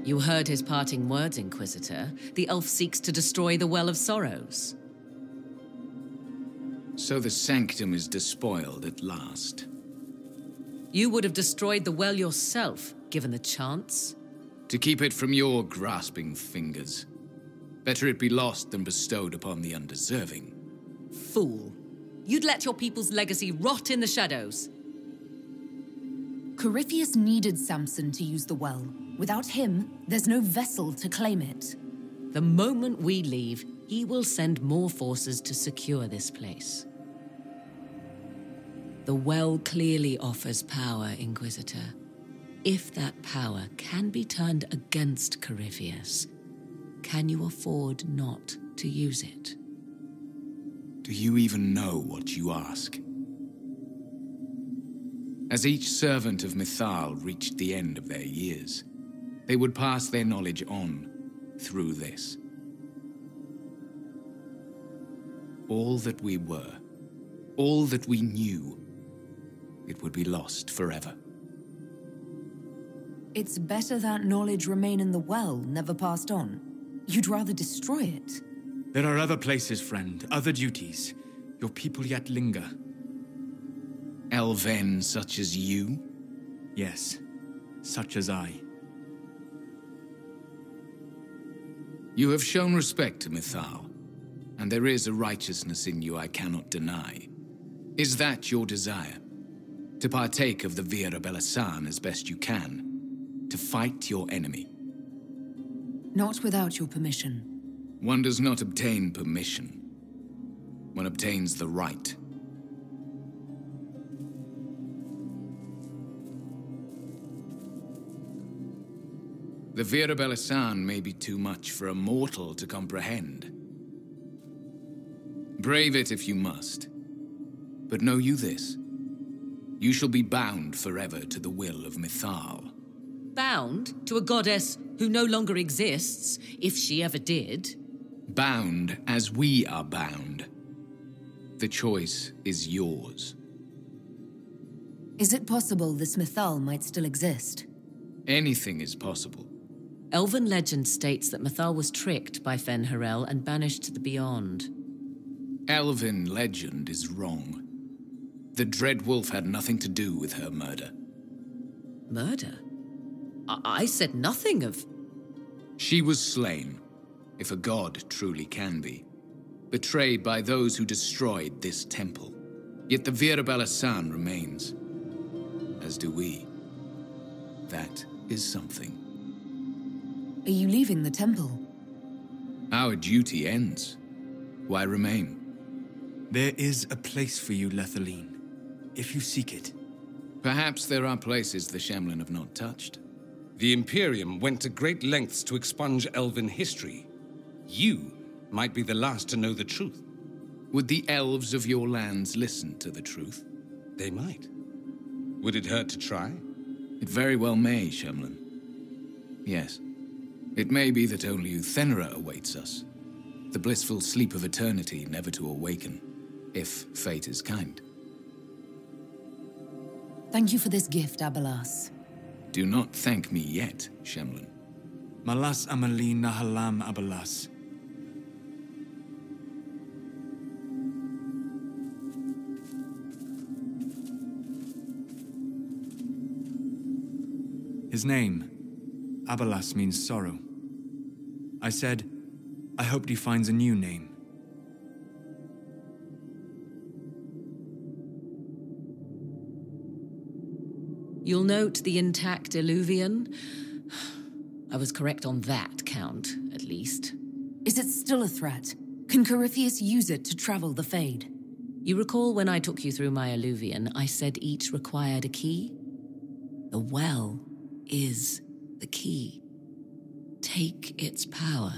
You heard his parting words, Inquisitor. The elf seeks to destroy the Well of Sorrows. So the sanctum is despoiled at last. You would have destroyed the well yourself, given the chance. To keep it from your grasping fingers. Better it be lost than bestowed upon the undeserving. Fool. You'd let your people's legacy rot in the shadows. Corypheus needed Samson to use the well. Without him, there's no vessel to claim it. The moment we leave, he will send more forces to secure this place. The well clearly offers power, Inquisitor. If that power can be turned against Corypheus, can you afford not to use it? Do you even know what you ask? As each servant of Mythal reached the end of their years, they would pass their knowledge on through this. All that we were, all that we knew, it would be lost forever. It's better that knowledge remain in the well, never passed on. You'd rather destroy it. There are other places, friend, other duties. Your people yet linger. Elven such as you? Yes, such as I. You have shown respect to Mythal, and there is a righteousness in you I cannot deny. Is that your desire? To partake of the Vira Belasan as best you can? To fight your enemy? Not without your permission. One does not obtain permission. One obtains the right. The Vira Belasan may be too much for a mortal to comprehend. Brave it if you must. But know you this. You shall be bound forever to the will of Mythal. Bound to a goddess who no longer exists, if she ever did. Bound as we are bound. The choice is yours. Is it possible this Mythal might still exist? Anything is possible. Elven legend states that Mythal was tricked by Fen-Harel and banished to the Beyond. Elven legend is wrong. The Dread Wolf had nothing to do with her murder. Murder? I said nothing of... She was slain, if a god truly can be. Betrayed by those who destroyed this temple. Yet the Vira Belasan remains. As do we. That is something. Are you leaving the temple? Our duty ends. Why remain? There is a place for you, Lavellan, if you seek it. Perhaps there are places the Shemlin have not touched. The Imperium went to great lengths to expunge Elven history. You might be the last to know the truth. Would the elves of your lands listen to the truth? They might. Would it hurt to try? It very well may, Shemlin. Yes. It may be that only Uthenera awaits us. The blissful sleep of eternity never to awaken, if fate is kind. Thank you for this gift, Abelas. Do not thank me yet, Shemlin. Malas Amalin Nahalam Abelas. His name, Abelas, means sorrow. I said, I hoped he finds a new name. You'll note the intact Illuvian. I was correct on that count, at least. Is it still a threat? Can Corypheus use it to travel the Fade? You recall when I took you through my Illuvian, I said each required a key? The well is the key. Take its power,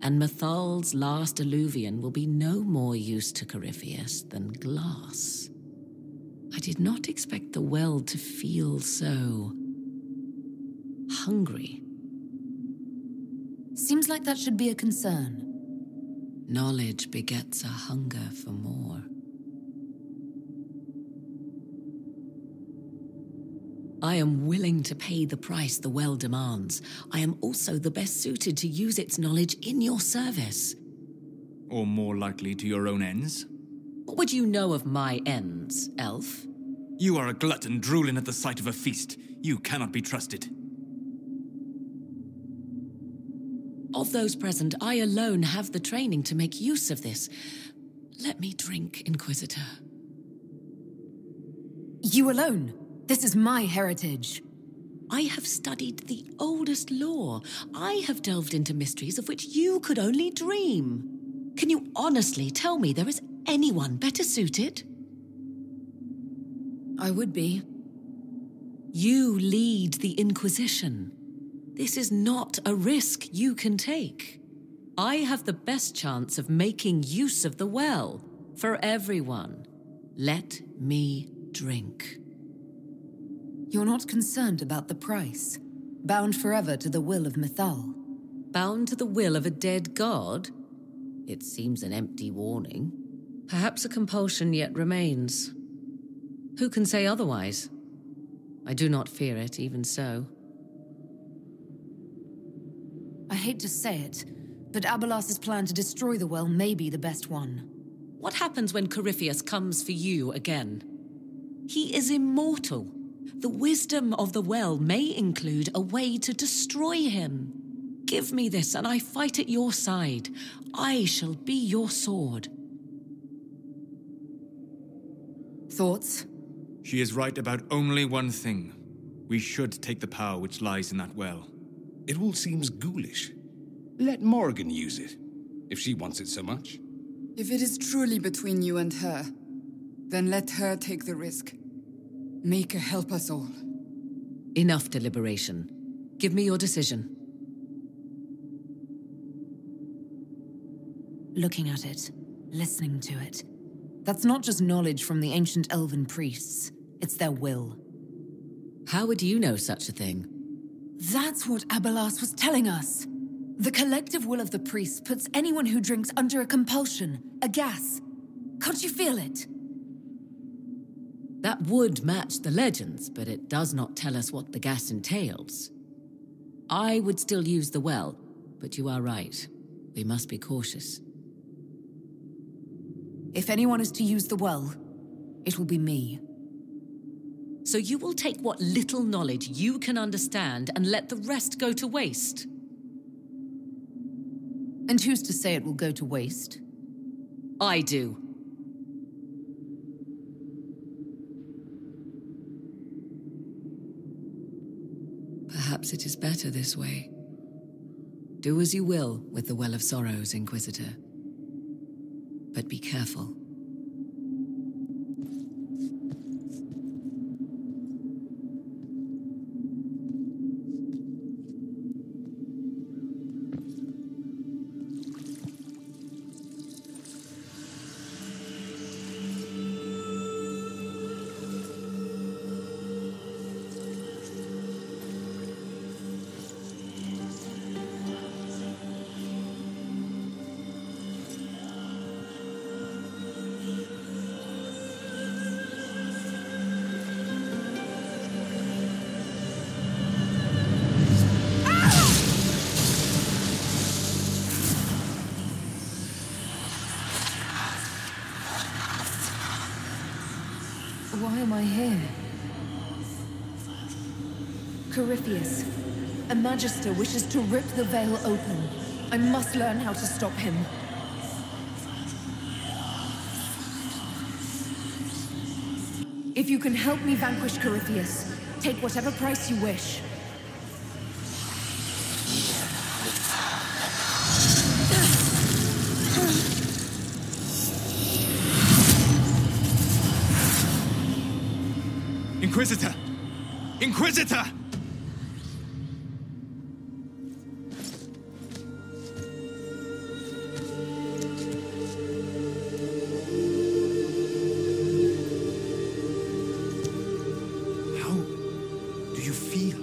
and Mythal's last Illuvian will be no more use to Corypheus than glass. I did not expect the well to feel so... hungry. Seems like that should be a concern. Knowledge begets a hunger for more. I am willing to pay the price the well demands. I am also the best suited to use its knowledge in your service. Or more likely to your own ends? What would you know of my ends, elf? You are a glutton drooling at the sight of a feast. You cannot be trusted. Of those present, I alone have the training to make use of this. Let me drink, Inquisitor. You alone? This is my heritage. I have studied the oldest lore. I have delved into mysteries of which you could only dream. Can you honestly tell me there is anyone better suited? I would be. You lead the Inquisition. This is not a risk you can take. I have the best chance of making use of the well for everyone. Let me drink. You're not concerned about the price. Bound forever to the will of Mythal. Bound to the will of a dead god? It seems an empty warning. Perhaps a compulsion yet remains. Who can say otherwise? I do not fear it, even so. I hate to say it, but Abelas's plan to destroy the well may be the best one. What happens when Corypheus comes for you again? He is immortal. The wisdom of the well may include a way to destroy him. Give me this, and I fight at your side. I shall be your sword. Thoughts? She is right about only one thing. We should take the power which lies in that well. It all seems ghoulish. Let Morrigan use it, if she wants it so much. If it is truly between you and her, then let her take the risk. Make her help us all. Enough deliberation. Give me your decision. Looking at it, listening to it. That's not just knowledge from the ancient elven priests. It's their will. How would you know such a thing? That's what Abelas was telling us. The collective will of the priests puts anyone who drinks under a compulsion, a gas. Can't you feel it? That would match the legends, but it does not tell us what the gas entails. I would still use the well, but you are right. We must be cautious. If anyone is to use the well, it will be me. So you will take what little knowledge you can understand and let the rest go to waste? And who's to say it will go to waste? I do. Perhaps it is better this way. Do as you will with the Well of Sorrows, Inquisitor. But be careful. Why am I here? Corypheus, a Magister wishes to rip the veil open. I must learn how to stop him. If you can help me vanquish Corypheus, take whatever price you wish. Inquisitor! Inquisitor! How do you feel?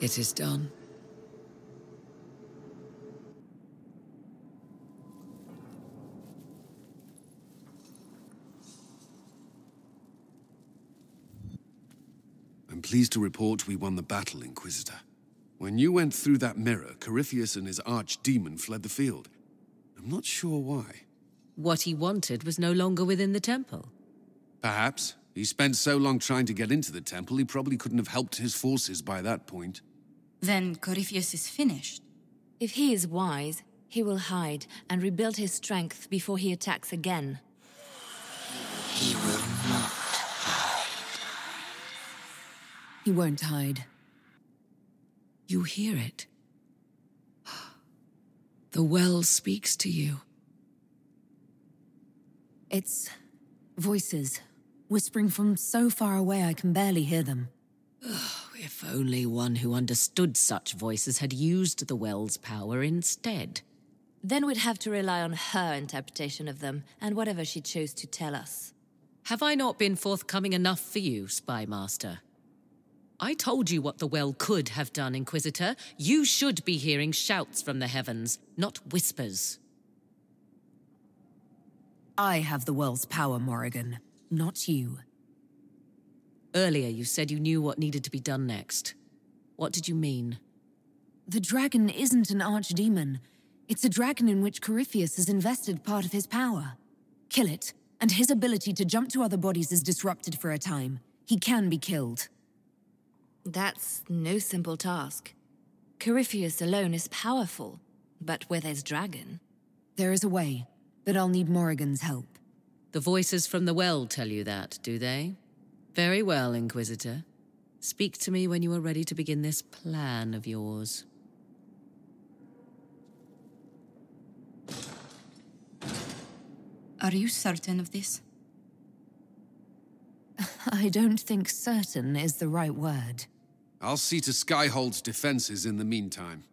It is done. I'm pleased to report we won the battle, Inquisitor. When you went through that mirror, Corypheus and his archdemon fled the field. I'm not sure why. What he wanted was no longer within the temple. Perhaps. He spent so long trying to get into the temple, he probably couldn't have helped his forces by that point. Then Corypheus is finished. If he is wise, he will hide and rebuild his strength before he attacks again. He will not. He won't hide. You hear it. The well speaks to you. It's voices, whispering from so far away I can barely hear them. If only one who understood such voices had used the well's power instead. Then we'd have to rely on her interpretation of them, and whatever she chose to tell us. Have I not been forthcoming enough for you, Spy Master? I told you what the well could have done, Inquisitor. You should be hearing shouts from the heavens, not whispers. I have the well's power, Morrigan, not you. Earlier you said you knew what needed to be done next. What did you mean? The dragon isn't an archdemon. It's a dragon in which Corypheus has invested part of his power. Kill it, and his ability to jump to other bodies is disrupted for a time. He can be killed. That's no simple task. Corypheus alone is powerful, but where there's dragon... There is a way, but I'll need Morrigan's help. The voices from the well tell you that, do they? Very well, Inquisitor. Speak to me when you are ready to begin this plan of yours. Are you certain of this? I don't think certain is the right word. I'll see to Skyhold's defenses in the meantime.